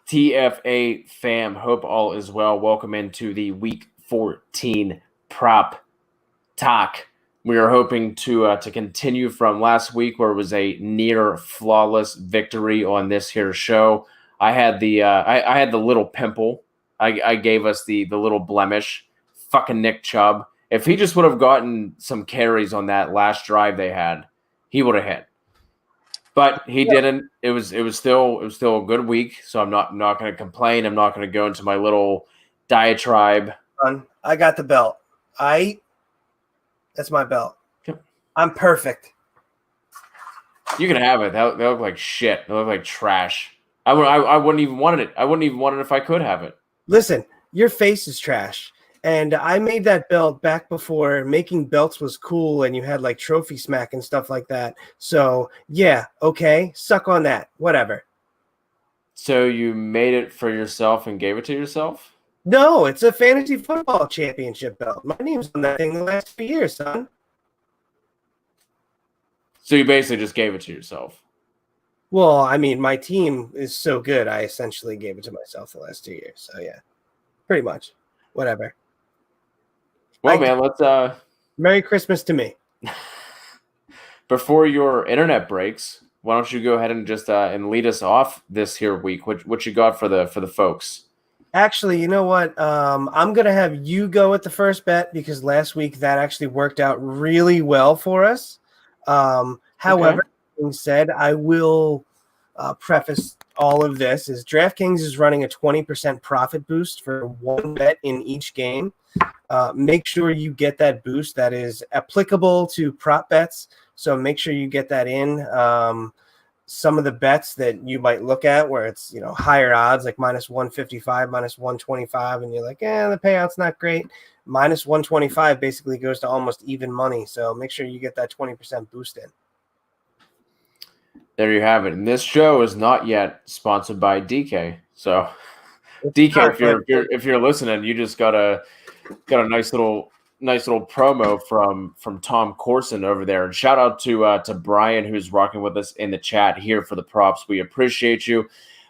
TFA fam, hope all is well. Welcome into the Week 14 prop talk. We are hoping to continue from last week, where it was a near flawless victory on this here show. I had the I had the little pimple. I gave us the little blemish. Fucking Nick Chubb. If he just would have gotten some carries on that last drive they had, he would have hit. But he didn't. It was still a good week, so I'm not going to complain. I'm not going to go into my little diatribe. I got the belt. That's my belt. I'm perfect. You can have it. That look like shit. They look like trash. I wouldn't even want it. I wouldn't even want it if I could have it. Listen, your face is trash. And I made that belt back before making belts was cool and you had like trophy smack and stuff like that. So, yeah, okay, suck on that, whatever. So you made it for yourself and gave it to yourself? No, it's a fantasy football championship belt. My name's on that thing the last few years, son. So you basically just gave it to yourself? Well, I mean, my team is so good, I essentially gave it to myself the last 2 years. So, yeah, pretty much. Whatever. Well, man, let's Merry Christmas to me. Before your internet breaks, why don't you go ahead and just and lead us off this here week? What you got for the folks? Actually, you know what? I'm gonna have you go with the first bet because last week that actually worked out really well for us. However, being said, I will preface all of this is DraftKings is running a 20% profit boost for one bet in each game. Make sure you get that boost that is applicable to prop bets. So make sure you get that in. Some of the bets that you might look at where it's, higher odds, like minus 155, minus 125, and you're like, the payout's not great. Minus 125 basically goes to almost even money. So make sure you get that 20% boost in. There you have it. And this show is not yet sponsored by DK. So DK, if you're listening, you just got a nice little promo from Tom Carson over there. And shout out to Brian, who's rocking with us in the chat here for the props. We appreciate you.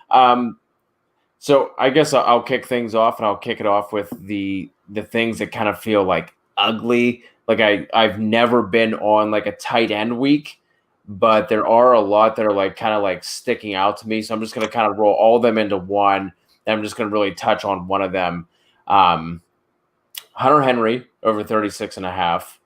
So I guess I'll kick things off, and I'll kick it off with the things that kind of feel like ugly. Like I've never been on like a tight end week, but there are a lot that are like kind of like sticking out to me. So I'm just going to kind of roll all of them into one. And I'm just going to really touch on one of them. Hunter Henry over 36.5,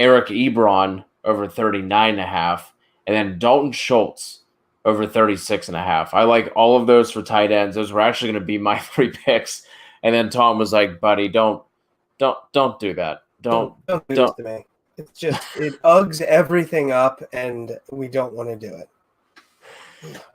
Eric Ebron over 39.5, and then Dalton Schultz over 36.5. I like all of those for tight ends. Those were actually going to be my 3 picks. And then Tom was like, buddy, don't do that. Don't do this to me. It's just, it uggs everything up, and we don't want to do it.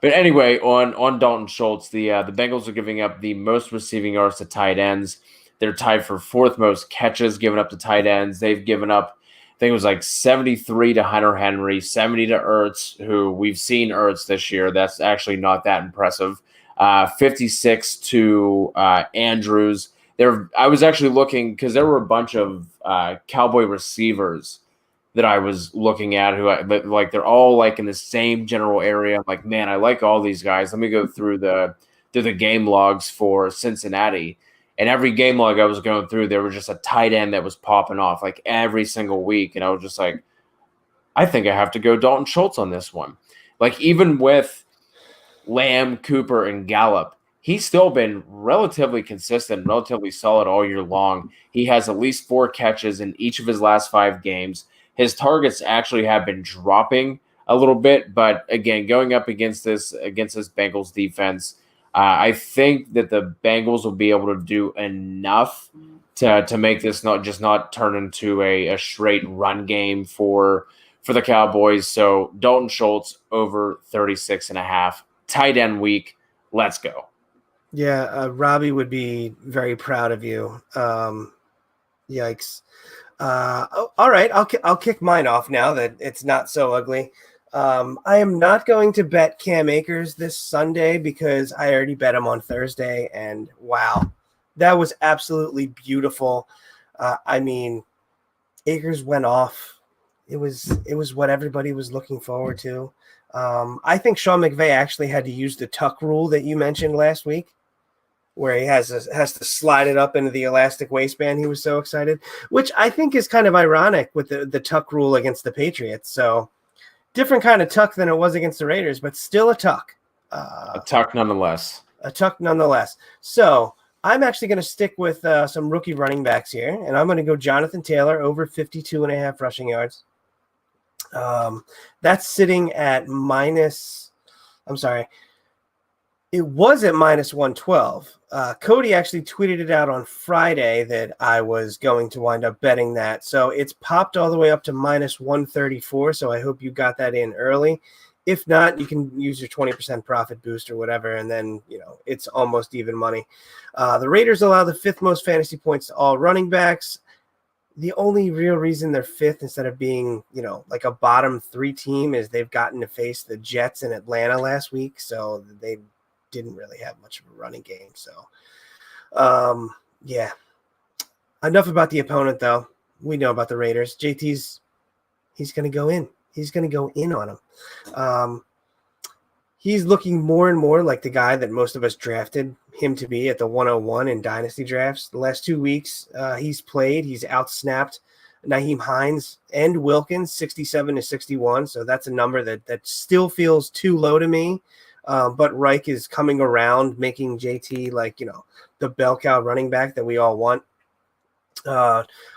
But anyway, on Dalton Schultz, the Bengals are giving up the most receiving yards to tight ends. They're tied for 4th most catches given up to tight ends. They've given up, I think it was like 73 to Hunter Henry, 70 to Ertz, who we've seen Ertz this year. That's actually not that impressive. 56 to Andrews. I was actually looking because there were a bunch of Cowboy receivers that I was looking at who like they're all like in the same general area. I'm like, man, I like all these guys. Let me go through the game logs for Cincinnati. And every game log I was going through, there was just a tight end that was popping off like every single week. And I was just like, I think I have to go Dalton Schultz on this one. Like even with Lamb, Cooper, and Gallup, he's still been relatively consistent, relatively solid all year long. He has at least 4 catches in each of his last 5 games. His targets actually have been dropping a little bit, but again, going up against this Bengals defense, I think that the Bengals will be able to do enough to make this not turn into a straight run game for the Cowboys. So Dalton Schultz over 36.5, tight end week. Let's go. Yeah, Robbie would be very proud of you. Yikes. All right, I'll kick mine off now that it's not so ugly. I am not going to bet Cam Akers this Sunday because I already bet him on Thursday, and wow, that was absolutely beautiful. I mean, Akers went off. It was what everybody was looking forward to. I think Sean McVay actually had to use the tuck rule that you mentioned last week. where he has to slide it up into the elastic waistband. He was so excited, which I think is kind of ironic with the tuck rule against the Patriots. So different kind of tuck than it was against the Raiders, but still a tuck. A tuck nonetheless. A tuck nonetheless. So I'm actually going to stick with some rookie running backs here, and I'm going to go Jonathan Taylor over 52.5 rushing yards. That's sitting at it was at minus 112. Cody actually tweeted it out on Friday that I was going to wind up betting that. So it's popped all the way up to minus 134. So I hope you got that in early. If not, you can use your 20% profit boost or whatever, and then, it's almost even money. The Raiders allow the 5th most fantasy points to all running backs. The only real reason they're 5th instead of being, like a bottom 3 team is they've gotten to face the Jets in Atlanta last week, so they didn't really have much of a running game. So, yeah. Enough about the opponent, though. We know about the Raiders. he's going to go in. He's going to go in on him. He's looking more and more like the guy that most of us drafted him to be at the 101 in dynasty drafts. The last 2 weeks, he's played. He's outsnapped Nyheim Hines and Wilkins 67-61. So that's a number that still feels too low to me. But Reich is coming around, making JT the bell cow running back that we all want.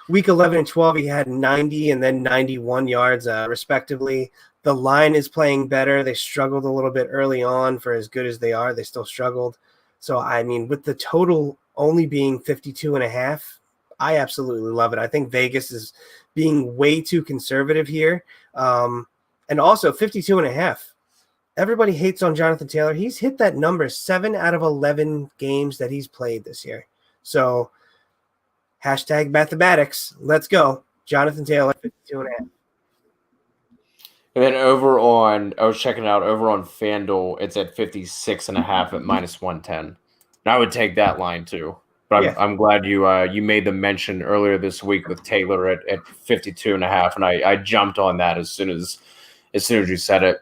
Week 11 and 12, he had 90 and then 91 yards, respectively. The line is playing better. They struggled a little bit early on. For as good as they are, they still struggled. So, with the total only being 52.5, I absolutely love it. I think Vegas is being way too conservative here. And also 52.5. Everybody hates on Jonathan Taylor. He's hit that number 7 out of 11 games that he's played this year. So, hashtag mathematics. Let's go. Jonathan Taylor, 52.5. And then I was checking out over on FanDuel, it's at 56.5 at minus 110. And I would take that line too. But I'm glad you made the mention earlier this week with Taylor at 52.5, and I jumped on that as soon as you said it.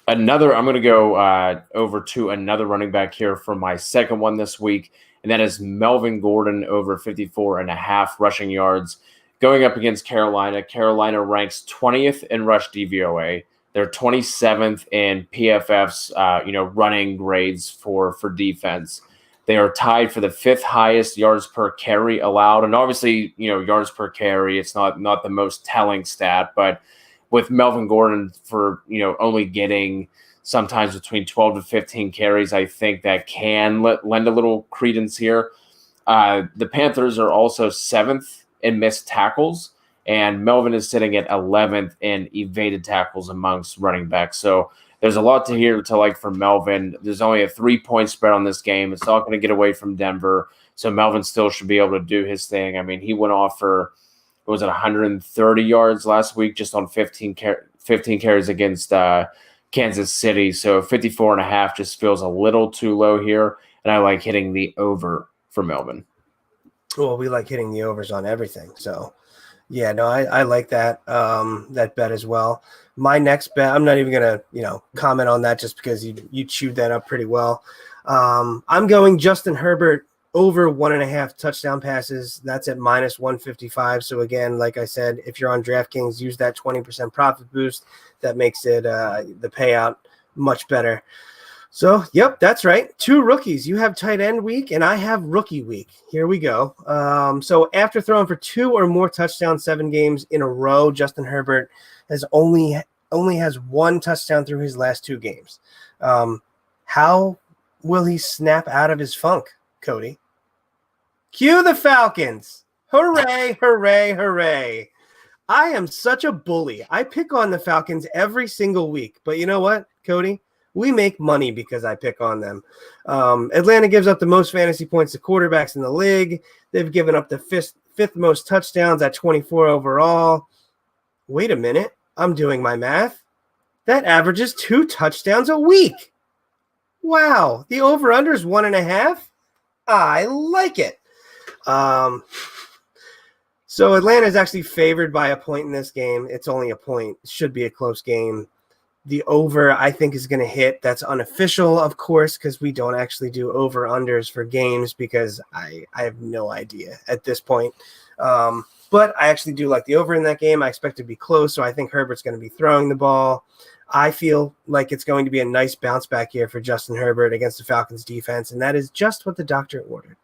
I'm going to go over to another running back here for my second one this week, and that is Melvin Gordon over 54.5 rushing yards. Going up against Carolina, Carolina ranks 20th in rush DVOA. They're 27th in PFF's running grades for defense. They are tied for the 5th highest yards per carry allowed, and obviously yards per carry, it's not the most telling stat, but with Melvin Gordon for only getting sometimes between 12 to 15 carries, I think that can lend a little credence here. The Panthers are also 7th in missed tackles, and Melvin is sitting at 11th in evaded tackles amongst running backs. So there's a lot to like from Melvin. There's only a 3-point spread on this game. It's not going to get away from Denver, so Melvin still should be able to do his thing. He went off for 130 yards last week just on 15 carries against Kansas City. So 54.5 just feels a little too low here, and I like hitting the over for Melvin. Well, we like hitting the overs on everything. So, yeah, no, I like that bet as well. My next bet, I'm not even going to, comment on that just because you chewed that up pretty well. I'm going Justin Herbert over 1.5 touchdown passes. That's at minus 155. So, again, like I said, if you're on DraftKings, use that 20% profit boost. That makes it the payout much better. So, yep, that's right. 2 rookies. You have tight end week, and I have rookie week. Here we go. So after throwing for 2 or more touchdowns 7 games in a row, Justin Herbert has only has 1 touchdown through his last 2 games. How will he snap out of his funk, Cody? Cue the Falcons. Hooray, hooray, hooray. I am such a bully. I pick on the Falcons every single week. But you know what, Cody? We make money because I pick on them. Atlanta gives up the most fantasy points to quarterbacks in the league. They've given up the fifth most touchdowns at 24 overall. Wait a minute. I'm doing my math. That averages 2 touchdowns a week. Wow. The over-under is 1.5. I like it. So Atlanta is actually favored by a point in this game. It's only a point. It should be a close game. The over, I think, is going to hit. That's unofficial, of course, because we don't actually do over-unders for games because I have no idea at this point. But I actually do like the over in that game. I expect it to be close, so I think Herbert's going to be throwing the ball. I feel like it's going to be a nice bounce back here for Justin Herbert against the Falcons defense, and that is just what the doctor ordered.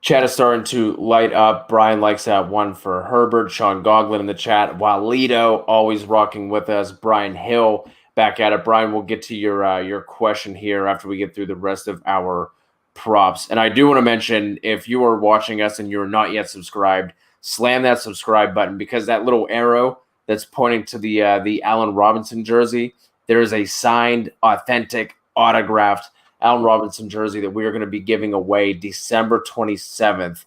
Chat is starting to light up. Brian likes that one for Herbert. Sean Goglin in the chat. Walito always rocking with us. Brian Hill back at it. Brian, we'll get to your question here after we get through the rest of our props. And I do want to mention, if you are watching us and you're not yet subscribed, slam that subscribe button, because that little arrow that's pointing to the Allen Robinson jersey, there is a signed, authentic, autographed Allen Robinson jersey that we are going to be giving away December 27th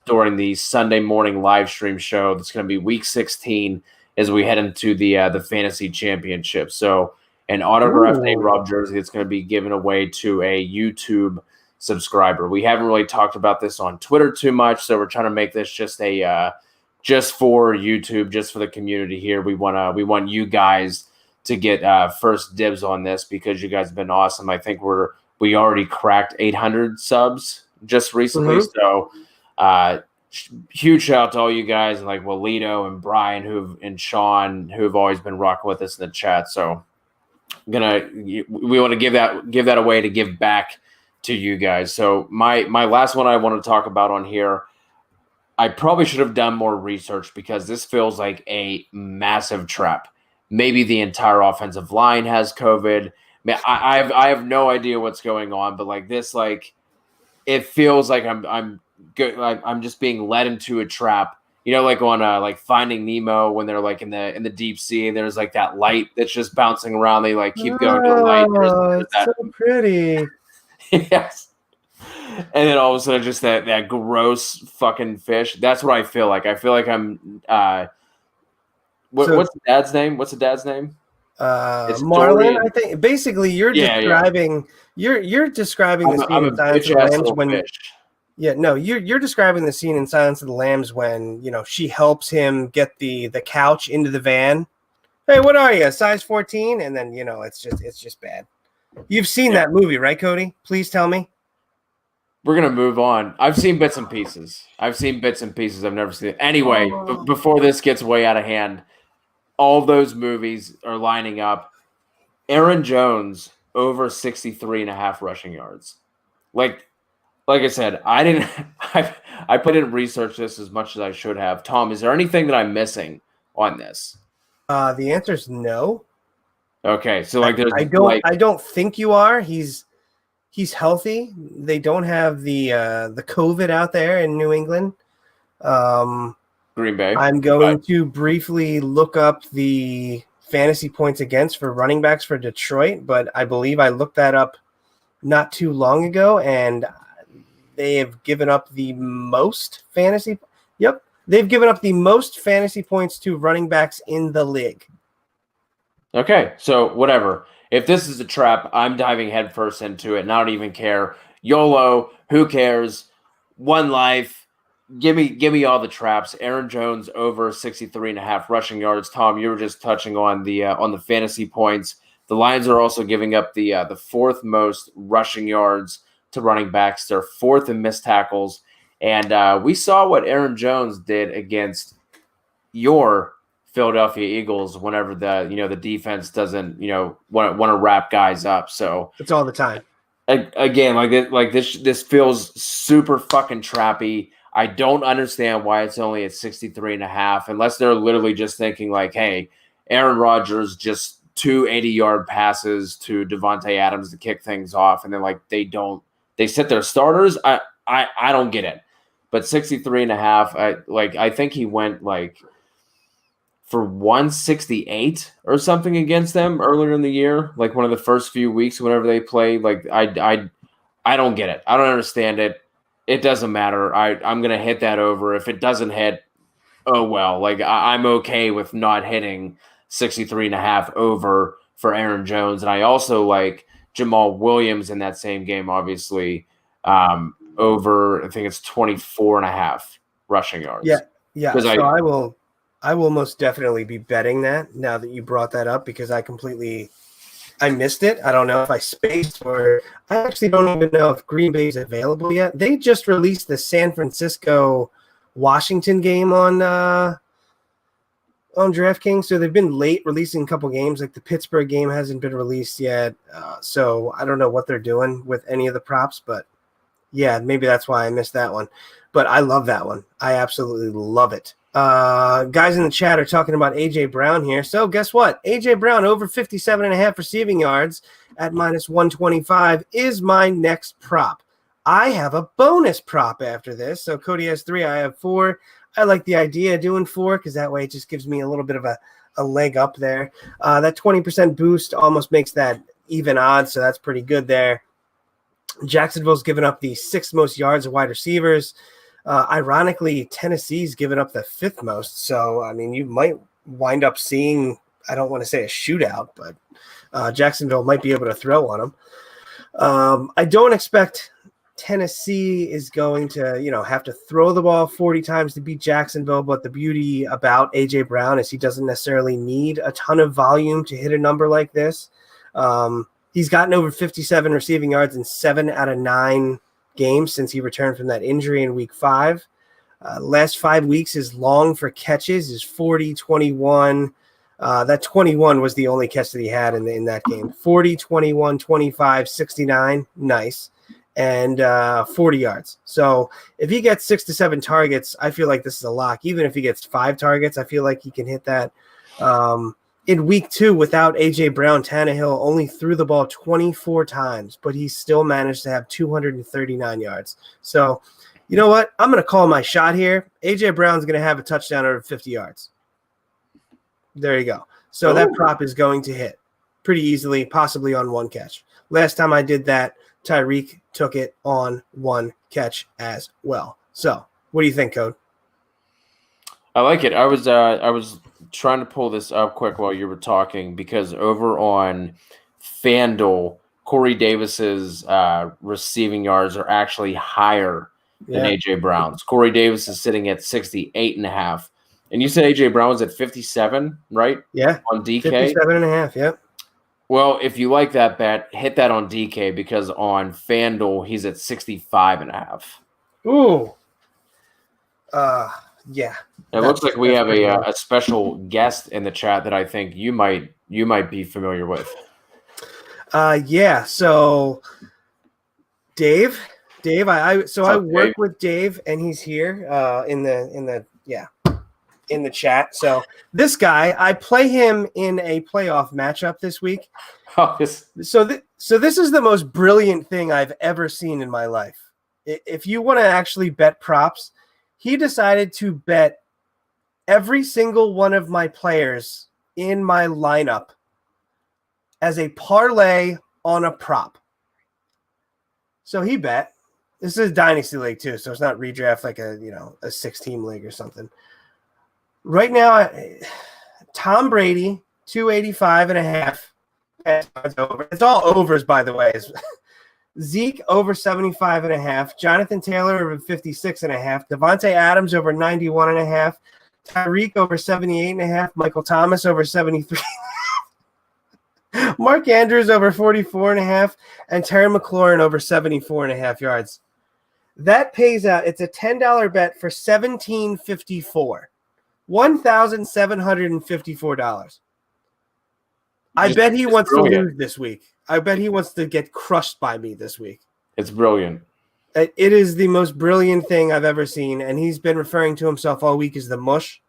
during the Sunday morning live stream show. That's going to be week 16 as we head into the fantasy championship. So an autographed A-Rob jersey that's going to be given away to a YouTube subscriber. We haven't really talked about this on Twitter too much, so we're trying to make this just a just for YouTube, just for the community here. We want you guys to get first dibs on this because you guys have been awesome. I think we already cracked 800 subs just recently. So huge shout out to all you guys, like Walito and Brian and Sean, who've always been rocking with us in the chat. So we want to give that away to give back to you guys. So my last one I want to talk about on here, I probably should have done more research because this feels like a massive trap. Maybe the entire offensive line has COVID. Man, I have no idea what's going on, but like this, like it feels like I'm good. Like I'm just being led into a trap. You know, like on like Finding Nemo when they're like in the deep sea and there's like that light that's just bouncing around. They like keep going to the light. There's It's so pretty. Yes. And then all of a sudden, just that gross fucking fish. That's what I feel like. I feel like I'm. What's the dad's name? What's the dad's name? It's Marlin. I think basically you're describing. Yeah. You're describing the scene in Silence of the Lambs when. Fish. Yeah, no, you're describing the scene in Silence of the Lambs when she helps him get the couch into the van. Hey, what are you? Size 14? And then it's just bad. You've seen that movie, right, Cody? Please tell me. We're going to move on. I've seen bits and pieces. I've never seen it. Anyway, before this gets way out of hand, all those movies are lining up. Aaron Jones over 63.5 rushing yards. Like I said, I didn't research this as much as I should have. Tom, is there anything that I'm missing on this? The answer is no. Okay, so I don't think you are. He's healthy. They don't have the COVID out there in New England. Green Bay. I'm going to briefly look up the fantasy points against for running backs for Detroit, but I believe I looked that up not too long ago, and they have given up the most fantasy. Yep, they've given up the most fantasy points to running backs in the league. Okay, so whatever. If this is a trap, I'm diving headfirst into it, and I don't even care. YOLO, who cares? One life. Give me all the traps. Aaron Jones over 63.5 rushing yards. Tom, you were just touching on the fantasy points. The Lions are also giving up the fourth most rushing yards to running backs. They're fourth in missed tackles, and we saw what Aaron Jones did against your Philadelphia Eagles whenever the defense doesn't want to wrap guys up. So it's all the time. Again, this feels super fucking trappy. I don't understand why it's only at 63.5 unless they're literally just thinking like, hey, Aaron Rodgers just 2 80-yard passes to Devontae Adams to kick things off, and then they sit their starters. I don't get it. But 63.5, I think he went for 168 or something against them earlier in the year, like one of the first few weeks whenever they played. I don't get it. I don't understand it. It doesn't matter. I'm going to hit that over. If it doesn't hit, oh well. I'm okay with not hitting 63.5 over for Aaron Jones. And I also like Jamal Williams in that same game, obviously, over, I think it's 24.5 rushing yards. Yeah. So I will I will most definitely be betting that now that you brought that up because I missed it. I don't know if I spaced or I actually don't even know if Green Bay is available yet. They just released the San Francisco Washington game on DraftKings, so they've been late releasing a couple games. Like the Pittsburgh game hasn't been released yet, so I don't know what they're doing with any of the props. But yeah, maybe that's why I missed that one. But I love that one. I absolutely love it. Guys in the chat are talking about AJ Brown here. So guess what? AJ Brown over 57.5 receiving yards at minus 125 is my next prop. I have a bonus prop after this. So Cody has 3. I have 4. I like the idea of doing 4 because that way it just gives me a little bit of a leg up there. That 20% boost almost makes that even odds, so that's pretty good there. Jacksonville's given up the 6th most yards of wide receivers. Ironically, Tennessee's given up the 5th most. So, I mean, you might wind up seeing, I don't want to say a shootout, but Jacksonville might be able to throw on them. I don't expect Tennessee is going to, have to throw the ball 40 times to beat Jacksonville. But the beauty about A.J. Brown is he doesn't necessarily need a ton of volume to hit a number like this. He's gotten over 57 receiving yards in 7 out of 9 games since he returned from that injury in week 5. Last 5 weeks, his long for catches is 40, 21. That 21 was the only catch that he had in that game. 40, 21, 25, 69. Nice. And 40 yards. So if he gets 6 to 7 targets, I feel like this is a lock. Even if he gets 5 targets, I feel like he can hit that. In week 2, without A.J. Brown, Tannehill only threw the ball 24 times, but he still managed to have 239 yards. So, you know what? I'm going to call my shot here. A.J. Brown's going to have a touchdown over 50 yards. There you go. So that prop is going to hit pretty easily, possibly on 1 catch. Last time I did that, Tyreek took it on 1 catch as well. So what do you think, Code? I like it. I was trying to pull this up quick while you were talking because over on FanDuel, Corey Davis's receiving yards are actually higher than AJ Brown's. Corey Davis is sitting at 68.5. And you said AJ Brown was at 57, right? Yeah. On DK? 57.5, yep. Well, if you like that bet, hit that on DK because on FanDuel, he's at 65.5. Ooh. Yeah. It looks like we have a special guest in the chat that I think you might be familiar with. Yeah. So Dave, I work with Dave, and he's here in the chat. So this guy, I play him in a playoff matchup this week. So this is the most brilliant thing I've ever seen in my life. If you want to actually bet props, he decided to bet every single one of my players in my lineup as a parlay on a prop. So he bet. This is a dynasty league too, so it's not redraft like a 6-team league or something. Right now, Tom Brady 285.5. It's all overs, by the way. Zeke over 75.5. Jonathan Taylor over 56.5. Devontae Adams over 91.5. Tyreek over 78.5. Michael Thomas over 73. Mark Andrews over 44.5. And Terry McLaurin over 74.5 yards. That pays out. It's a $10 bet for $1,754. $1,754. I bet he wants to lose this week. I bet he wants to get crushed by me this week. It's brilliant. It is the most brilliant thing I've ever seen, and he's been referring to himself all week as the mush.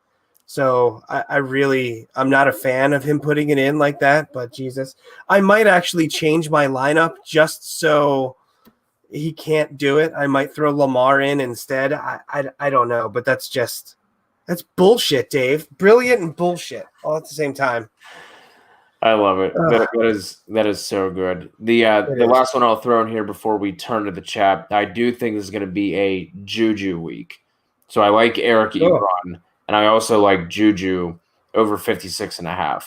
So I'm not a fan of him putting it in like that, but Jesus. I might actually change my lineup just so he can't do it. I might throw Lamar in instead. I don't know, but that's bullshit, Dave. Brilliant and bullshit all at the same time. I love it. That is so good. The last one I'll throw in here before we turn to the chat. I do think this is going to be a Juju week. So I like Eric Ebron, and I also like Juju over 56.5.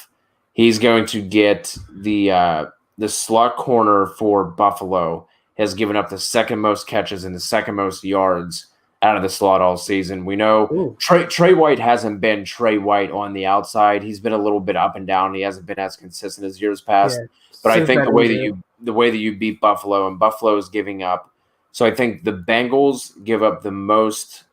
He's going to get the slot corner for Buffalo has given up the 2nd most catches and the 2nd most yards out of the slot all season. We know Trey White hasn't been Trey White on the outside. He's been a little bit up and down. He hasn't been as consistent as years past. Yeah, but I think the way that you beat Buffalo, and Buffalo is giving up. So I think the Bengals give up the most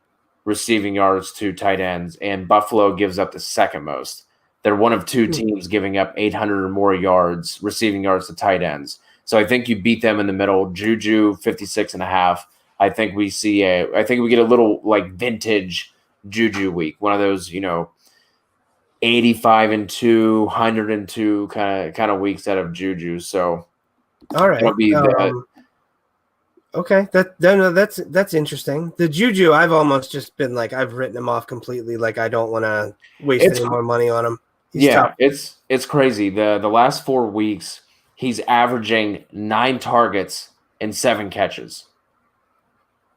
receiving yards to tight ends, and Buffalo gives up the second most. They're one of two teams giving up 800 or more yards, receiving yards to tight ends. So I think you beat them in the middle. Juju 56.5. I think we get a little like vintage Juju week, one of those 85-2, 102 kind of weeks out of Juju. So all right, okay, that's interesting. The Juju, I've almost just been like I've written him off completely. Like I don't want to waste any more money on him. He's tough. It's crazy. The last 4 weeks, he's averaging 9 targets and 7 catches.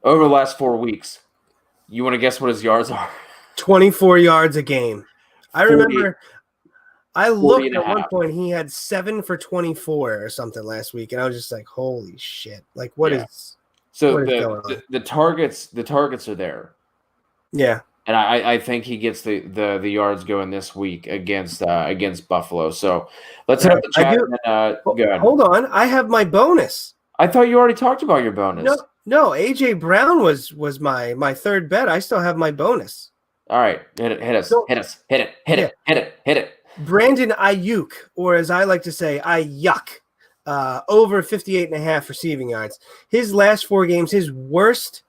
Over the last 4 weeks, you want to guess what his yards are? 24 yards a game. I remember I looked at one point, he had 7 for 24 or something last week, and I was just like, holy shit. Like, what is going on? The targets are there. Yeah. And I think he gets the yards going this week against Buffalo. So let's head up the chat. Go ahead. Hold on. I have my bonus. I thought you already talked about your bonus. No, AJ Brown was my third bet. I still have my bonus. All right, hit it. Brandon Ayuk, or as I like to say, Ayuk, over 58.5 receiving yards. His last 4 games, his worst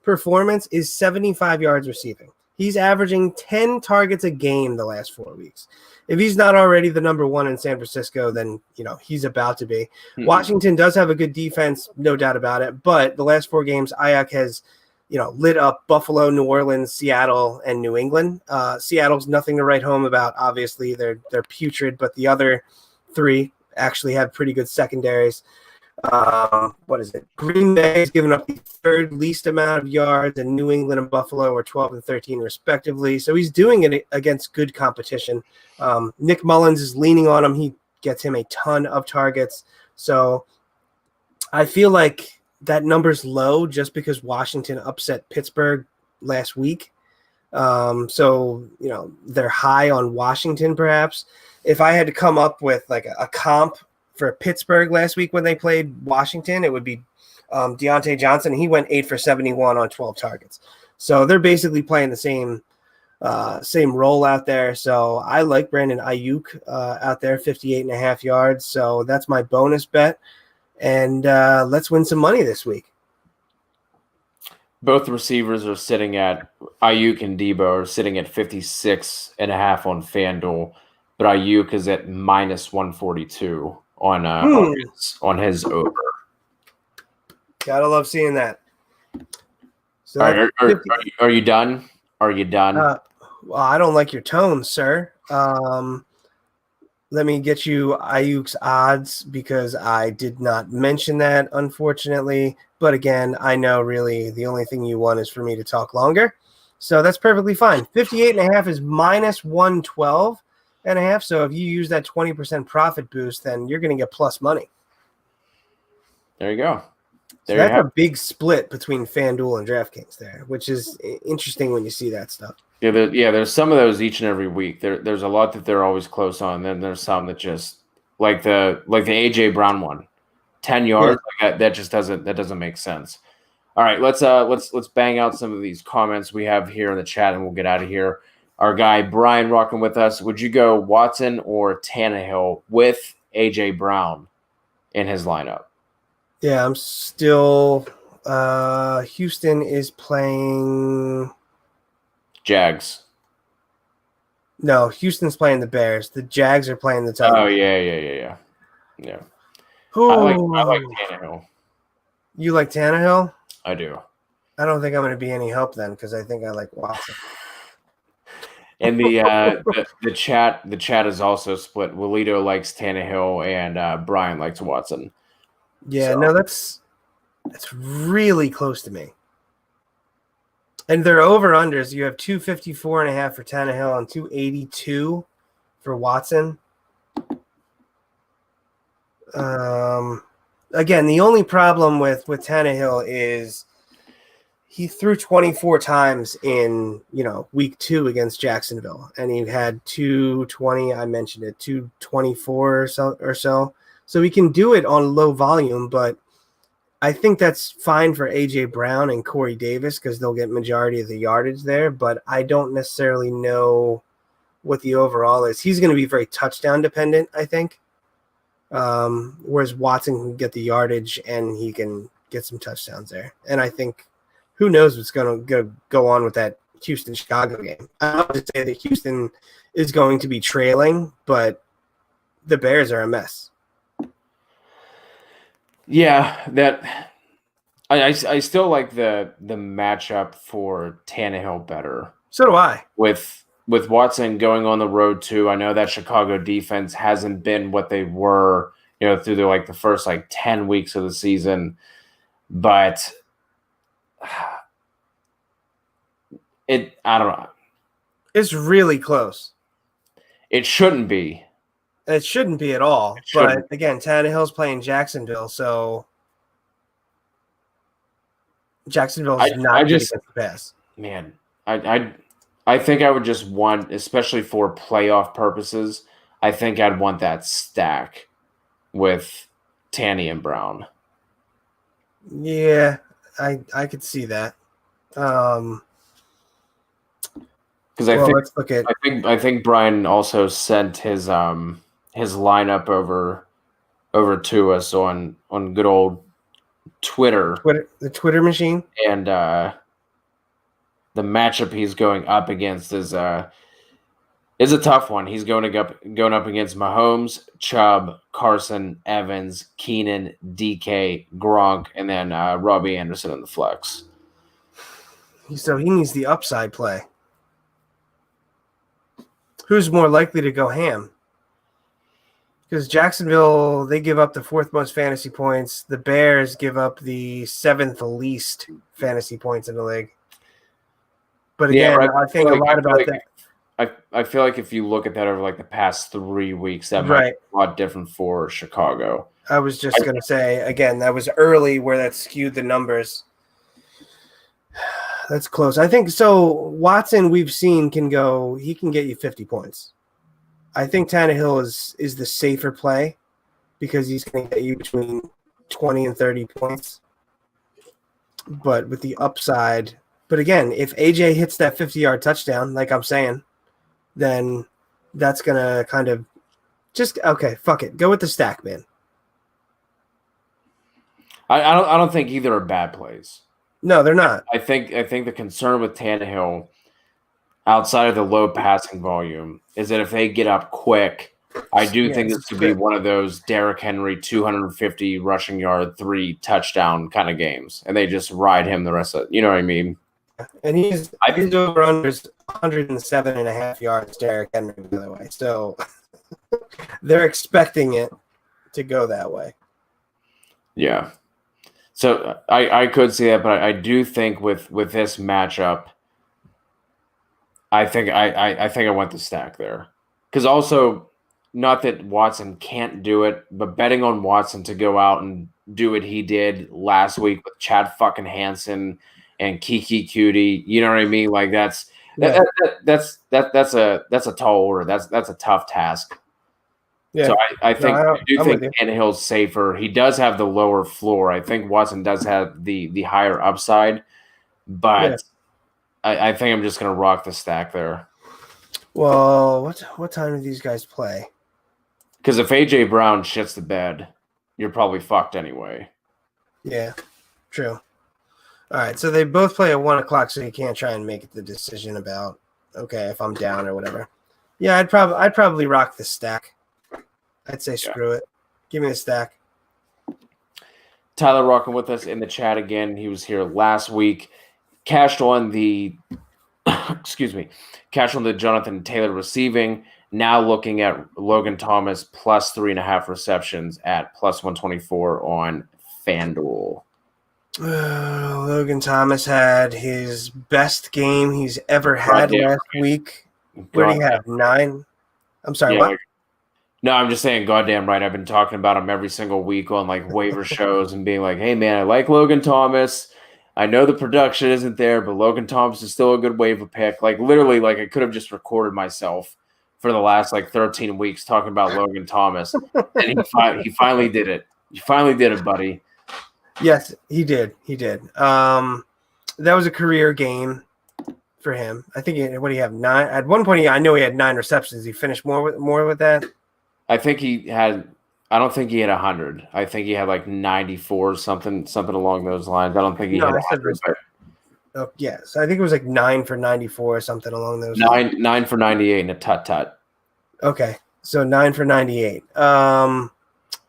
performance is 75 yards receiving. He's averaging 10 targets a game the last 4 weeks. If he's not already the number 1 in San Francisco, then he's about to be. Mm-hmm. Washington does have a good defense, no doubt about it. But the last 4 games, Ayuk has lit up Buffalo, New Orleans, Seattle, and New England. Seattle's nothing to write home about. Obviously, they're putrid, but the other 3 actually have pretty good secondaries. What is it? Green Bay has given up the 3rd least amount of yards, and New England and Buffalo are 12 and 13 respectively. So he's doing it against good competition. Nick Mullins is leaning on him. He gets him a ton of targets. So I feel like that number's low just because Washington upset Pittsburgh last week. So they're high on Washington perhaps. If I had to come up with like a comp for Pittsburgh last week when they played Washington, it would be Deontay Johnson. He went 8 for 71 on 12 targets. So they're basically playing the same role out there. So I like Brandon Ayuk out there, 58.5 yards. So that's my bonus bet. And let's win some money this week. Both receivers are sitting at Ayuk and Debo are sitting at 56.5 on FanDuel, but Ayuk is at minus 142 on his over. Gotta love seeing that. So are you done? Are you done? Well, I don't like your tone, sir. Let me get you Ayuk's odds because I did not mention that, unfortunately. But again, I know really the only thing you want is for me to talk longer. So that's perfectly fine. 58.5 is minus 112.5. So if you use that 20% profit boost, then you're going to get plus money. There you go. So that's a big split between FanDuel and DraftKings there, which is interesting when you see that stuff. Yeah, there's some of those each and every week. There's a lot that they're always close on. Then there's some that just like the AJ Brown one, 10 yards. Yeah. Like that just doesn't make sense. All right, let's bang out some of these comments we have here in the chat, and we'll get out of here. Our guy Brian rocking with us. Would you go Watson or Tannehill with AJ Brown in his lineup? Yeah, I'm still. Houston is playing. Jags. No, Houston's playing the Bears. The Jags are playing the Titans. Oh yeah. I like Tannehill. You like Tannehill? I do. I don't think I'm going to be any help then because I think I like Watson. And the chat is also split. Walito likes Tannehill and Brian likes Watson. Yeah, so. No, that's really close to me. And they're over-unders. You have 254.5 for Tannehill and 282 for Watson. Again, the only problem with Tannehill is he threw 24 times in, week 2 against Jacksonville, and he had 220. I mentioned it, 224 or so. So he can do it on low volume, but I think that's fine for A.J. Brown and Corey Davis because they'll get majority of the yardage there, but I don't necessarily know what the overall is. He's going to be very touchdown dependent, I think, whereas Watson can get the yardage and he can get some touchdowns there. And I think who knows what's going to go on with that Houston-Chicago game. I would say that Houston is going to be trailing, but the Bears are a mess. Yeah, that I still like the matchup for Tannehill better. So do I. With Watson going on the road too. I know that Chicago defense hasn't been what they were, through the first 10 weeks of the season, but I don't know. It's really close. It shouldn't be. It shouldn't be at all. But again, Tannehill's playing Jacksonville, so Jacksonville's not just the pass. Man, I think I would just want, especially for playoff purposes, I think I'd want that stack with Tanny and Brown. Yeah, I could see that. Because let's look at. I think Brian also sent his lineup over to us on good old Twitter. The Twitter machine. And the matchup he's going up against is a tough one. He's going up against Mahomes, Chubb, Carson, Evans, Keenan, DK, Gronk, and then Robbie Anderson in the flex. So he needs the upside play. Who's more likely to go ham? Because Jacksonville, they give up the 4th most fantasy points. The Bears give up the 7th least fantasy points in the league. But again, I think a lot about that. I feel like if you look at that over the past 3 weeks, that might be a lot different for Chicago. I was just going to say, again, that was early where that skewed the numbers. That's close. I think so. Watson, we've seen he can get you 50 points. I think Tannehill is the safer play because he's going to get you between 20 and 30 points. But with the upside, but again, if AJ hits that 50-yard touchdown, like I'm saying, then that's going to kind of just, okay, fuck it. Go with the stack, man. I don't think either are bad plays. No, they're not. I think the concern with Tannehill, outside of the low passing volume, is that if they get up quick, I do think this could be one of those Derrick Henry 250 rushing yard, 3 touchdown kind of games, and they just ride him the rest of it. You know what I mean? And he's over under 107.5 yards, Derrick Henry, by the way. So they're expecting it to go that way. Yeah. So I could see that, but I do think with this matchup, I think I want the stack there. Because also, not that Watson can't do it, but betting on Watson to go out and do what he did last week with Chad fucking Hansen and Kiki Cutie, you know what I mean? That's a tall order. That's a tough task. Yeah. So I think Tannehill's safer. He does have the lower floor. I think Watson does have the higher upside, but I think I'm just going to rock the stack there. Well, what time do these guys play? Because if A.J. Brown shits the bed, you're probably fucked anyway. Yeah, true. All right, so they both play at 1 o'clock, so you can't try and make the decision about, okay, if I'm down or whatever. Yeah, I'd probably rock the stack. I'd say screw it. Give me a stack. Tyler rocking with us in the chat again. He was here last week. Cashed on the Jonathan Taylor receiving. Now looking at Logan Thomas plus 3.5 receptions at plus 124 on FanDuel. Logan Thomas had his best game he's ever had last week. What did he have? 9? I'm sorry, what? No, I'm just saying, goddamn right. I've been talking about him every single week on waiver shows and being like, hey, man, I like Logan Thomas. I know the production isn't there, but Logan Thompson is still a good waiver pick. Like literally, like I could have just recorded myself for the last like 13 weeks talking about Logan Thomas, and he finally did it. You finally did it, buddy. Yes, he did. He did. That was a career game for him. I think what do you have 9? At one point, I know he had 9 receptions. He finished more with that. I think he had. I don't think he had 100. I think he had like 94, something along those lines. I don't think he had 100. Oh yeah, so I think it was like 9 for 94 or something along those lines. 9 for 98 and a tut. Okay, so 9 for 98.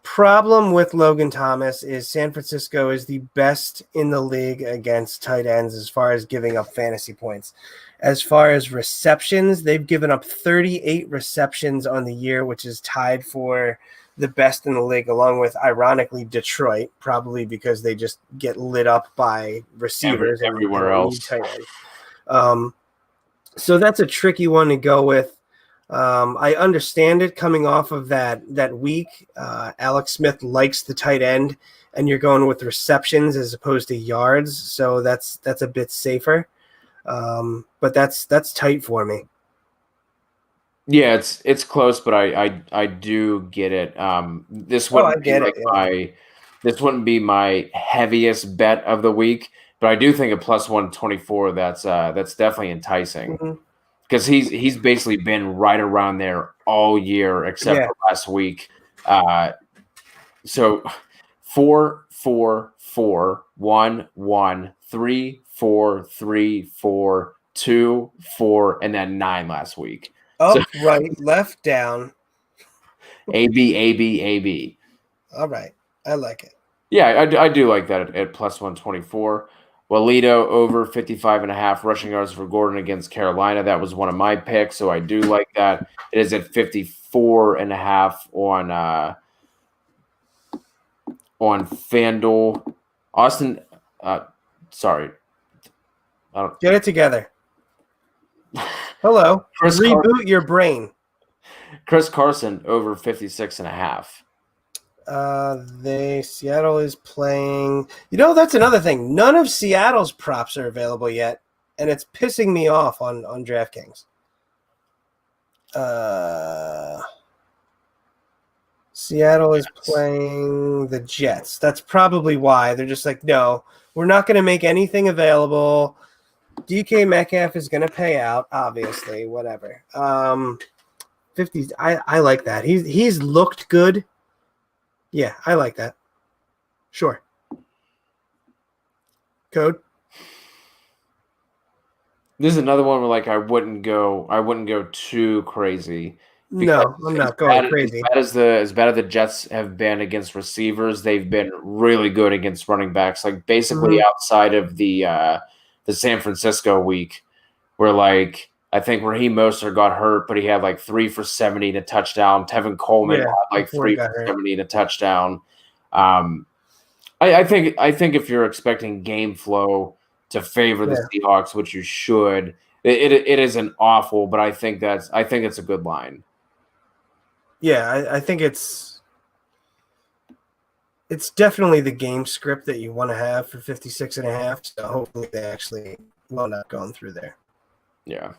Problem with Logan Thomas is San Francisco is the best in the league against tight ends as far as giving up fantasy points. As far as receptions, they've given up 38 receptions on the year, which is tied for the best in the league, along with, ironically, Detroit, probably because they just get lit up by receivers everywhere else. So that's a tricky one to go with. I understand it coming off of that week. Alex Smith likes the tight end, and you're going with receptions as opposed to yards, so that's a bit safer. But that's tight for me. Yeah, it's close, but I do get it. This wouldn't this wouldn't be my heaviest bet of the week, but I do think a plus 124 that's definitely enticing because he's basically been right around there all year except for last week. So 4 4 4 1 1 3 4 3 4 2 4 and then 9 last week. Up, right, left, down. A-B. All right. I like it. Yeah, I do like that at plus 124. Walito over 55.5 rushing yards for Gordon against Carolina. That was one of my picks, so I do like that. It is at 54.5 on FanDuel. Austin, sorry. Get it together. Hello. Reboot your brain. Chris Carson over 56.5. Seattle is playing. That's another thing. None of Seattle's props are available yet, and it's pissing me off on DraftKings. Seattle is playing the Jets. That's probably why they're just like, no, we're not going to make anything available. DK Metcalf is going to pay out, obviously, whatever. 50s. I like that. He's looked good. Yeah, I like that. Sure. Code. This is another one where I wouldn't go too crazy. No, I'm not going crazy. As bad as the Jets have been against receivers, they've been really good against running backs. Like basically outside of the San Francisco week, where I think Raheem Mostert got hurt, but he had 3 for 70 and a touchdown. Tevin Coleman had 3 for 70 and a touchdown. I think if you're expecting game flow to favor the Seahawks, which you should, it isn't awful, but I think it's a good line. Yeah, I think it's definitely the game script that you want to have for 56.5. So hopefully they actually will not going through there. Yeah.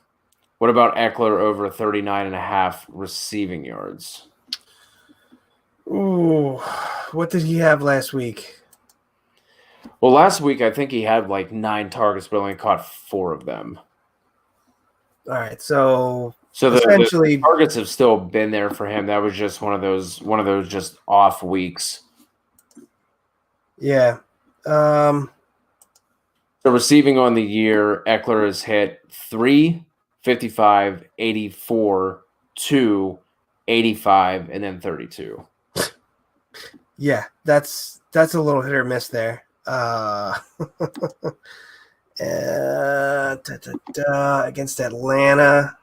What about Eckler over 39.5 receiving yards? Ooh, what did he have last week? Well, last week I think he had 9 targets, but only caught 4 of them. All right, so essentially the targets have still been there for him. That was just one of those just off weeks. Yeah. So receiving on the year, Eckler has hit 3, 55, 84, 2, 85, and then 32. Yeah, that's a little hit or miss there. Against Atlanta.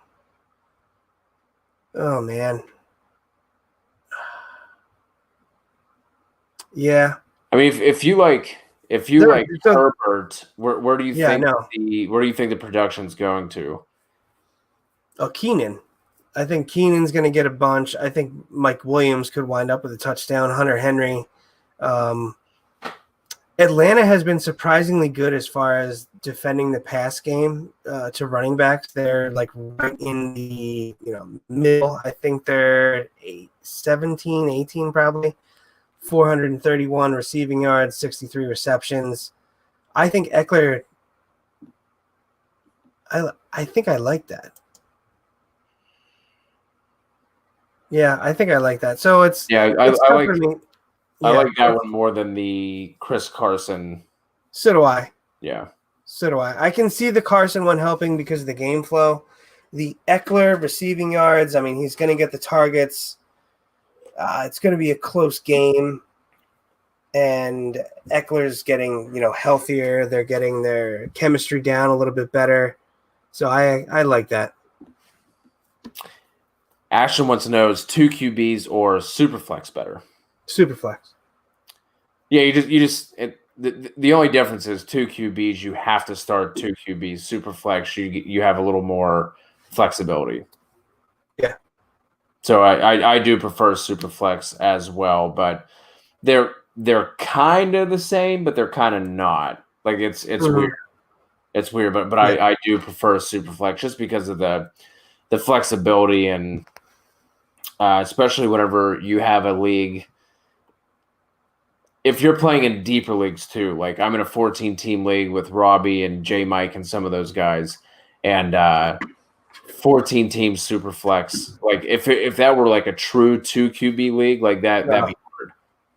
Oh man. Yeah. I mean, if you like Herbert, where do you think the production's going to? Oh, Keenan. I think Keenan's going to get a bunch. I think Mike Williams could wind up with a touchdown. Hunter Henry. Atlanta has been surprisingly good as far as defending the pass game to running backs. They're like right in the middle. I think they're 17, 18 probably. 431 receiving yards, 63 receptions. I think Eckler. I think I like that. Yeah, I think I like that. So it's I tough like for me. I Yeah, like that one more than the Chris Carson. so do I. Yeah. So do I. I can see the Carson one helping because of the game flow. The Eckler receiving yards, I mean, he's going to get the targets. It's going to be a close game. And Eckler's getting, healthier. They're getting their chemistry down a little bit better. So I like that. Ashton wants to know, is 2 QBs or Superflex better? Superflex. Yeah, the only difference is 2 QBs, you have to start 2 QBs. Superflex, you have a little more flexibility. Yeah. So I do prefer Superflex as well, but they're kind of the same, but they're kind of not. Like it's weird. It's weird, but yeah. I do prefer Superflex just because of the flexibility and especially whenever you have a league. If you're playing in deeper leagues too, like I'm in a 14-team league with Robbie and J Mike and some of those guys, and 14-team Superflex. Like if that were like a true 2 QB league, like that'd be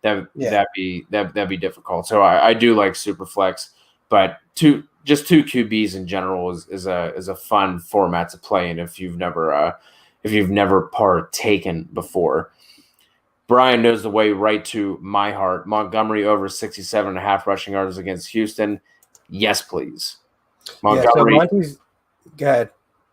hard. That'd be difficult. So I do like Superflex, but just 2 QBs in general is a fun format to play in if you've never partaken before. Brian knows the way right to my heart. Montgomery over 67.5 rushing yards against Houston. Yes, please. Montgomery. Yeah, so Monty's good.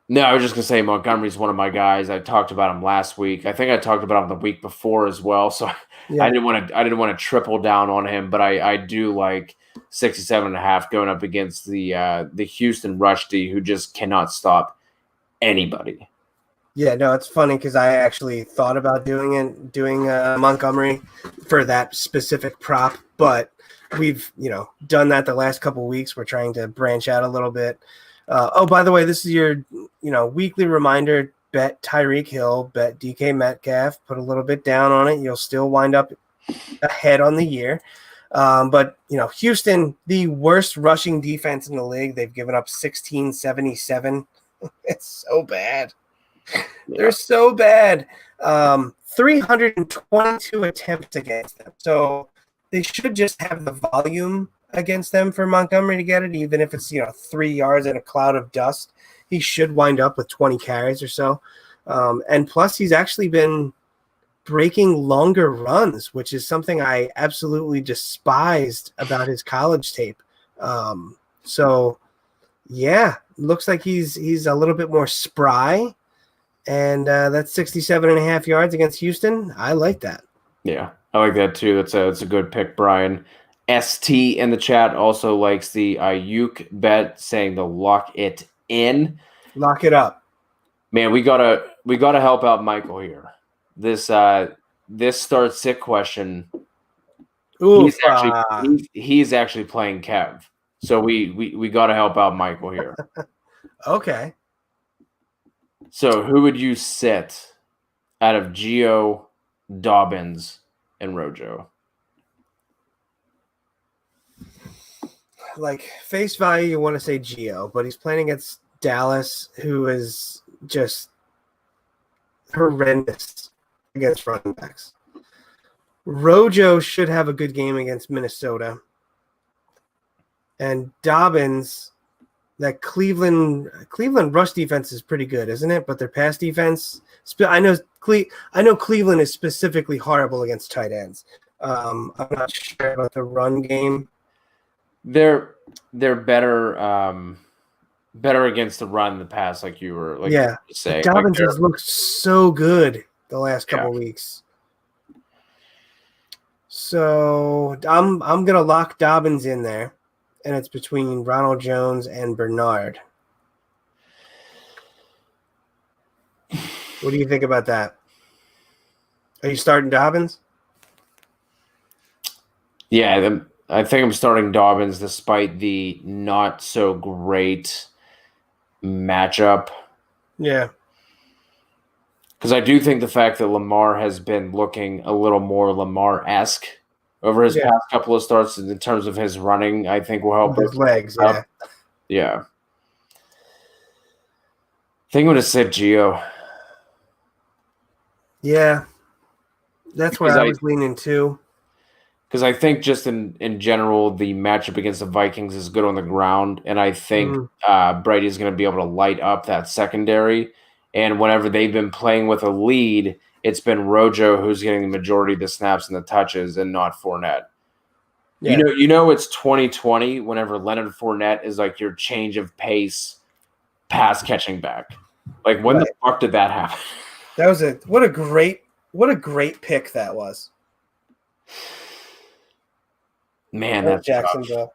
No, I was just gonna say Montgomery's one of my guys. I talked about him last week. I think I talked about him the week before as well. So yeah. I didn't want to triple down on him, but I do like 67.5 going up against the Houston rush D, who just cannot stop anybody. Yeah, no, it's funny because I actually thought about doing Montgomery for that specific prop, but we've done that the last couple of weeks. We're trying to branch out a little bit. By the way, this is your weekly reminder: bet Tyreek Hill, bet DK Metcalf, put a little bit down on it. You'll still wind up ahead on the year. But Houston, the worst rushing defense in the league. They've given up 1677. It's so bad. Yeah. They're so bad. 322 attempts against them. So they should just have the volume against them for Montgomery to get it, even if it's 3 yards in a cloud of dust. He should wind up with 20 carries or so. And plus, he's actually been breaking longer runs, which is something I absolutely despised about his college tape. So, yeah, looks like he's a little bit more spry. And that's 67.5 yards against Houston. I like that. Yeah, I like that too. That's a good pick, Brian. ST in the chat also likes the Ayuk bet, saying to lock it in. Lock it up. Man, we gotta help out Michael here. This start sick question. Ooh, he's actually playing Kev. So we gotta help out Michael here. Okay. So who would you sit out of Gio, Dobbins, and Rojo? Like face value, you want to say Gio, but he's playing against Dallas, who is just horrendous against running backs. Rojo should have a good game against Minnesota. And Dobbins, that Cleveland rush defense is pretty good, isn't it? But their pass defense, I know Cleveland is specifically horrible against tight ends. I'm not sure about the run game. They're better against the run than the pass, like you were saying. Dobbins has looked so good the last couple weeks. So I'm gonna lock Dobbins in there. And it's between Ronald Jones and Bernard. What do you think about that? Are you starting Dobbins? Yeah, I think I'm starting Dobbins despite the not so great matchup. Yeah. Because I do think the fact that Lamar has been looking a little more Lamar-esque over his Yeah. past couple of starts in terms of his running, I think will help His legs, up. yeah. Yeah. I think I'm going to sit Gio. Yeah. That's Because where I was leaning too. Because I think just in general, the matchup against the Vikings is good on the ground, and I think Brady's going to be able to light up that secondary. And whenever they've been playing with a lead, it's been Rojo who's getting the majority of the snaps and the touches, and not Fournette. Yeah. You know, it's 2020 whenever Leonard Fournette is like your change of pace, pass catching back. Like when the fuck did that happen? That was what a great pick that was. Man, that's Jacksonville. tough.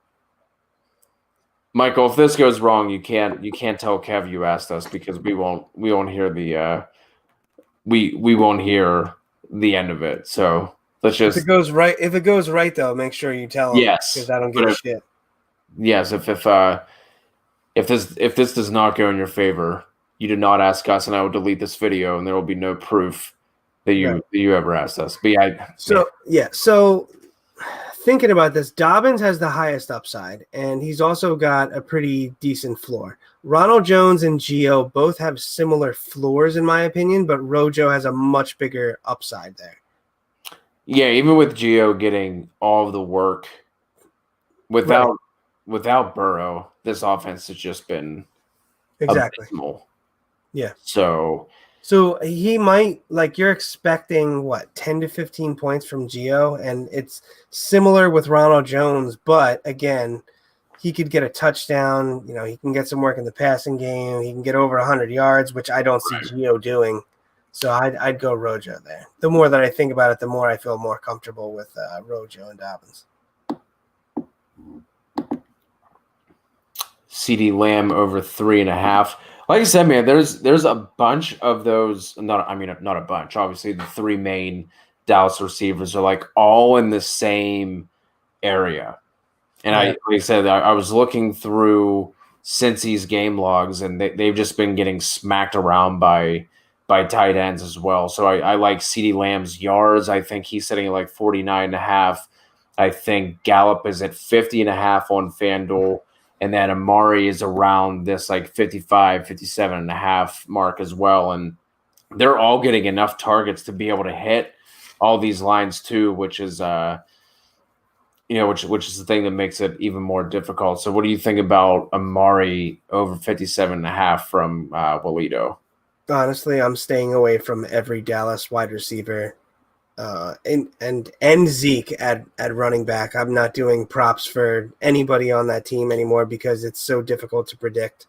Michael, if this goes wrong, you can't tell Kev you asked us because we won't hear the we won't hear the end of it. So let's just if it goes right though, make sure you tell him. Yes, because I don't give a shit. Yes, if this does not go in your favor, you did not ask us, and I will delete this video, and there will be no proof that you ever asked us. But so thinking about this, Dobbins has the highest upside, and he's also got a pretty decent floor. Ronald Jones and Gio both have similar floors, in my opinion, but Rojo has a much bigger upside there. Yeah, even with Gio getting all of the work without Burrow, this offense has just been abysmal. Yeah. So he might, like, you're expecting what, 10 to 15 points from Gio, and it's similar with Ronald Jones, but again, he could get a touchdown. You know, he can get some work in the passing game. He can get over 100 yards, which I don't see Gio doing. So I'd go Rojo there. The more that I think about it, the more I feel more comfortable with Rojo and Dobbins. CeeDee Lamb over 3.5. Like I said, man, there's a bunch of those. Not a bunch. Obviously, the three main Dallas receivers are like all in the same area. And like I said, I was looking through Cincy's game logs, and they've just been getting smacked around by tight ends as well. So I like CeeDee Lamb's yards. I think he's sitting at like 49.5. I think Gallup is at 50.5 on FanDuel. And then Amari is around this like 55, 57.5 mark as well. And they're all getting enough targets to be able to hit all these lines too, which is which is the thing that makes it even more difficult. So what do you think about Amari over 57.5 from Walito? Honestly, I'm staying away from every Dallas wide receiver. And Zeke at running back. I'm not doing props for anybody on that team anymore because it's so difficult to predict.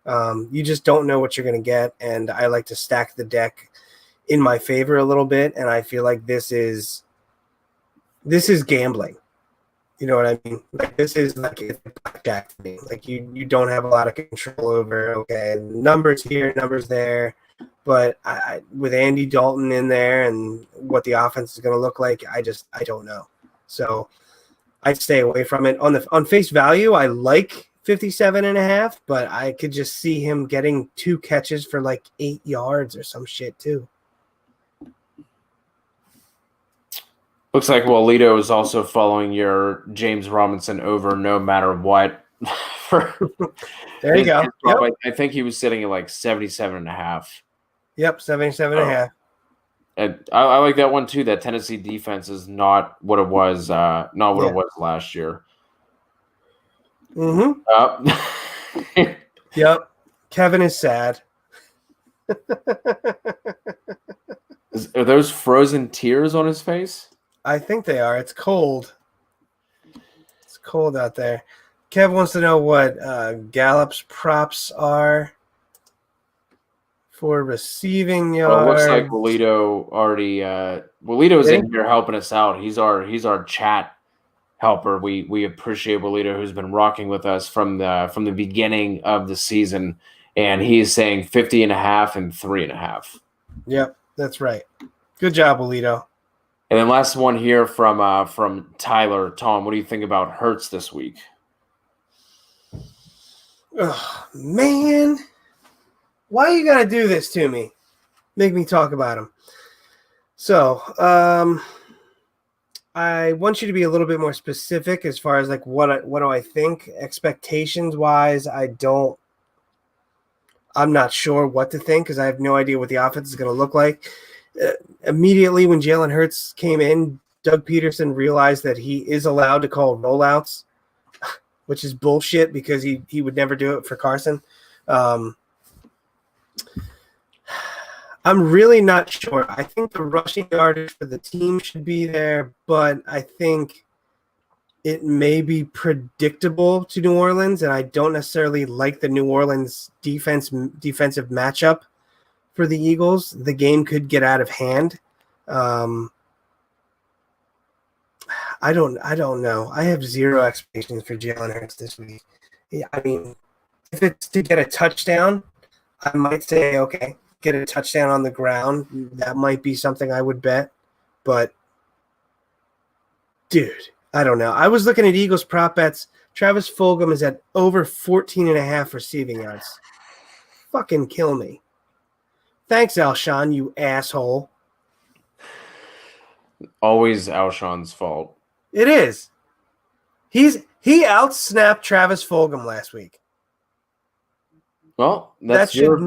You just don't know what you're going to get, and I like to stack the deck in my favor a little bit, and I feel like this is gambling. You know what I mean? Like, this is like a blackjack for me. Like, you don't have a lot of control over, okay, numbers here, numbers there. But I with Andy Dalton in there and what the offense is going to look like, I don't know. So I'd stay away from it. On face value, I like 57.5, but I could just see him getting 2 catches for like 8 yards or some shit too. Looks like Walito is also following your James Robinson over no matter what. There you go. Yep. I think he was sitting at like 77.5. Yep, 77.5. And I like that one too. That Tennessee defense is not what it was. It was last year. Mm-hmm. Yep. Kevin is sad. Are those frozen tears on his face? I think they are. It's cold. It's cold out there. Kev wants to know what Gallup's props are for receiving yards. Well, it looks like Walito already. Walito's in here helping us out. He's our chat helper. We appreciate Walito, who's been rocking with us from the beginning of the season, and he's saying 50.5 and 3.5. Yep, that's right. Good job, Walito. And then last one here from Tyler. Tom, what do you think about Hurts this week? Oh, man. Why you gotta do this to me? Make me talk about him. So, I want you to be a little bit more specific as far as like what do I think expectations wise. I'm not sure what to think because I have no idea what the offense is going to look like. Immediately when Jalen Hurts came in, Doug Peterson realized that he is allowed to call rollouts, which is bullshit because he would never do it for Carson. I'm really not sure. I think the rushing yardage for the team should be there, but I think it may be predictable to New Orleans, and I don't necessarily like the New Orleans defensive matchup for the Eagles. The game could get out of hand. I don't know. I have zero expectations for Jalen Hurts this week. Yeah, I mean, if it's to get a touchdown, I might say, okay, get a touchdown on the ground. That might be something I would bet. But, dude, I don't know. I was looking at Eagles prop bets. Travis Fulgham is at over 14.5 receiving yards. Fucking kill me. Thanks, Alshon, you asshole. Always Alshon's fault. It is. He outsnapped Travis Fulgham last week. Well, that's your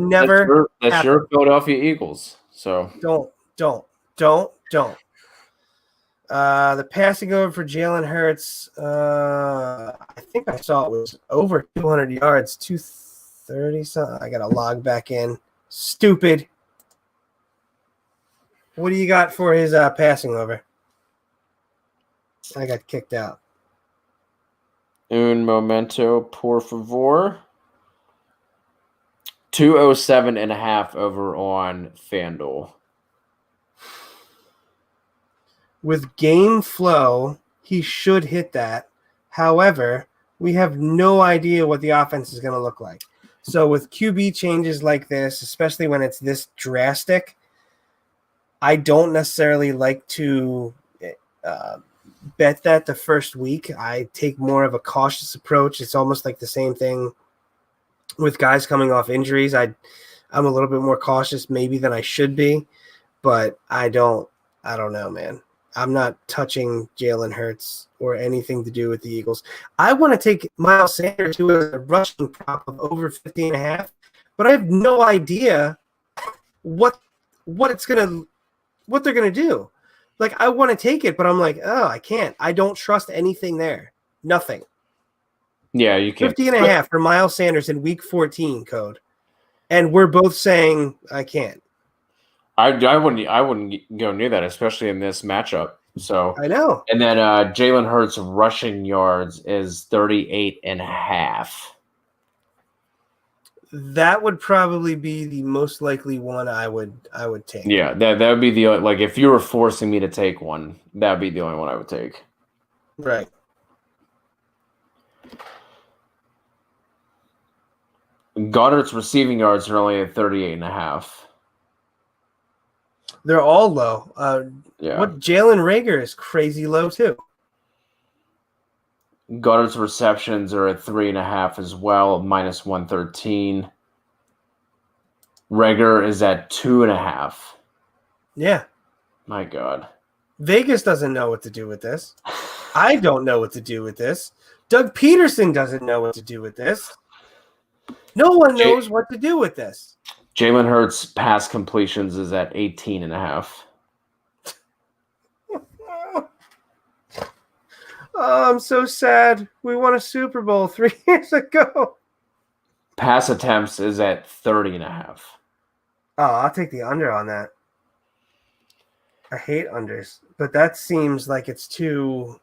Philadelphia Eagles. So don't. The passing over for Jalen Hurts, I think I saw it was over 200 yards, 230 something. I got to log back in. Stupid. What do you got for his passing over? I got kicked out. Un momento, por favor. 207.5 over on FanDuel. With game flow, he should hit that. However, we have no idea what the offense is going to look like. So with QB changes like this, especially when it's this drastic, I don't necessarily like to bet that the first week. I take more of a cautious approach. It's almost like the same thing with guys coming off injuries. I'm a little bit more cautious maybe than I should be, but I don't know, man. I'm not touching Jalen Hurts or anything to do with the Eagles. I want to take Miles Sanders, who has a rushing prop of over 50.5, but I have no idea what they're gonna do. Like, I want to take it, but I'm like, oh, I can't. I don't trust anything there. Nothing. Yeah, you can't. 50.5 for Miles Sanders in week 14 code. And we're both saying I can't. I wouldn't go near that, especially in this matchup. So I know. And then Jalen Hurts rushing yards is 38.5. That would probably be the most likely one I would take. Yeah, that would be the like if you were forcing me to take one, that would be the only one I would take. Right. Goddard's receiving yards are only at 38.5. They're all low. Yeah. What Jalen Reagor is crazy low too. Goddard's receptions are at 3.5 as well, minus 113. Reagor is at 2.5. Yeah. My God. Vegas doesn't know what to do with this. I don't know what to do with this. Doug Peterson doesn't know what to do with this. No one knows what to do with this. Jalen Hurts pass completions is at 18.5. Oh, I'm so sad. We won a Super Bowl 3 years ago. Pass attempts is at 30.5. Oh, I'll take the under on that. I hate unders, but that seems like it's too.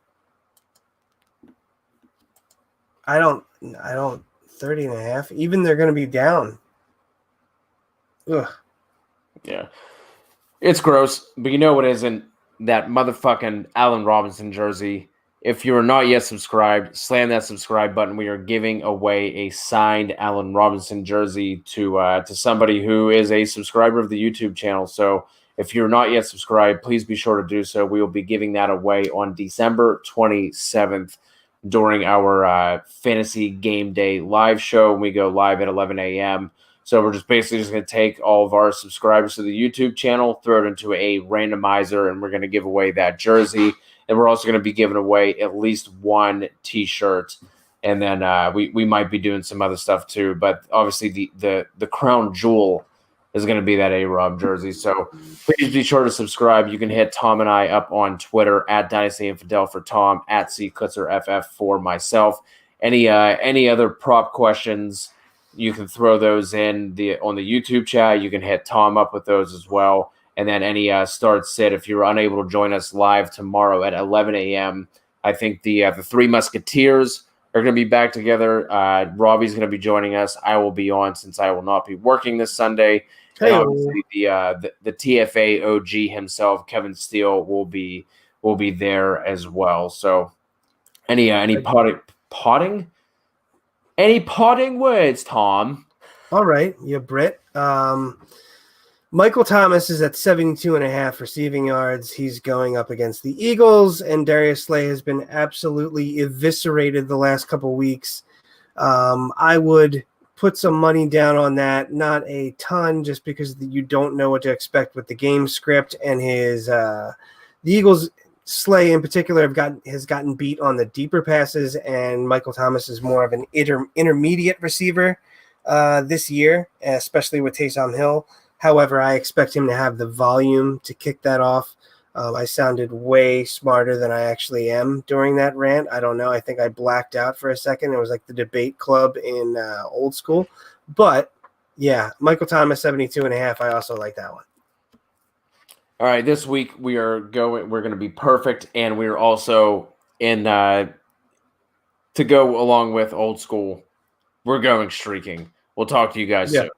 I don't 30.5. Even they're going to be down. Ugh. Yeah. It's gross, but you know what isn't? That motherfucking Allen Robinson jersey. If you are not yet subscribed, slam that subscribe button. We are giving away a signed Allen Robinson jersey to somebody who is a subscriber of the YouTube channel. So If you're not yet subscribed, please be sure to do so. We will be giving that away on December 27th during our fantasy game day live show. We go live at 11 a.m. So we're just basically going to take all of our subscribers to the YouTube channel, throw it into a randomizer, and we're going to give away that jersey. And we're also going to be giving away at least one T-shirt. And then we might be doing some other stuff too. But obviously the crown jewel is going to be that A-Rob jersey. So please be sure to subscribe. You can hit Tom and I up on Twitter at Dynasty Infidel for Tom, at CKutzerFF for myself. Any other prop questions, you can throw those on the YouTube chat. You can hit Tom up with those as well. And then any start sit, if you're unable to join us live tomorrow at 11 a.m., I think the Three Musketeers are going to be back together. Robbie's going to be joining us. I will be on since I will not be working this Sunday. And obviously the TFA OG himself, Kevin Steele, will be there as well. So any potting words, Tom? All right, you Brit. Michael Thomas is at 72.5 receiving yards. He's going up against the Eagles, and Darius Slay has been absolutely eviscerated the last couple weeks. I would put some money down on that, not a ton, just because you don't know what to expect with the game script, and the Eagles, Slay in particular, has gotten beat on the deeper passes, and Michael Thomas is more of an intermediate receiver this year, especially with Taysom Hill. However, I expect him to have the volume to kick that off. I sounded way smarter than I actually am during that rant. I don't know. I think I blacked out for a second. It was like the debate club in old school. But, yeah, Michael Thomas, 72.5. I also like that one. All right, this week we're going to be perfect, and we're also to go along with old school. We're going streaking. We'll talk to you guys soon.